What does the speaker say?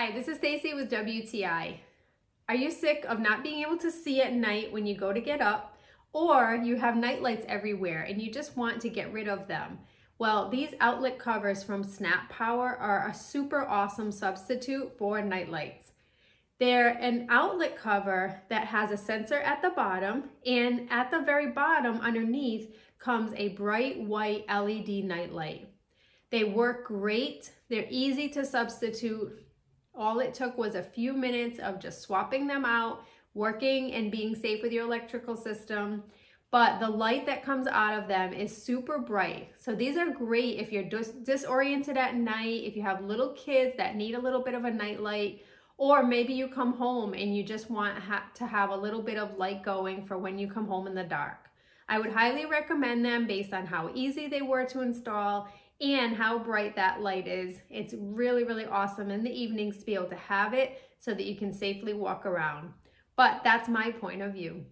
Hi, this is Stacy with WTI. Are you sick of not being able to see at night when you go to get up, or you have night lights everywhere and you just want to get rid of them? Well, these outlet covers from SnapPower are a super awesome substitute for night lights. They're an outlet cover that has a sensor at the bottom, and at the very bottom underneath comes a bright white LED night light. They work great. They're easy to substitute. All it took was a few minutes of just swapping them out, working and being safe with your electrical system. But the light that comes out of them is super bright. So these are great if you're disoriented at night, if you have little kids that need a little bit of a night light, or maybe you come home and you just want to have a little bit of light going for when you come home in the dark. I would highly recommend them based on how easy they were to install and how bright that light is. It's really, really awesome in the evenings to be able to have it so that you can safely walk around. But that's my point of view.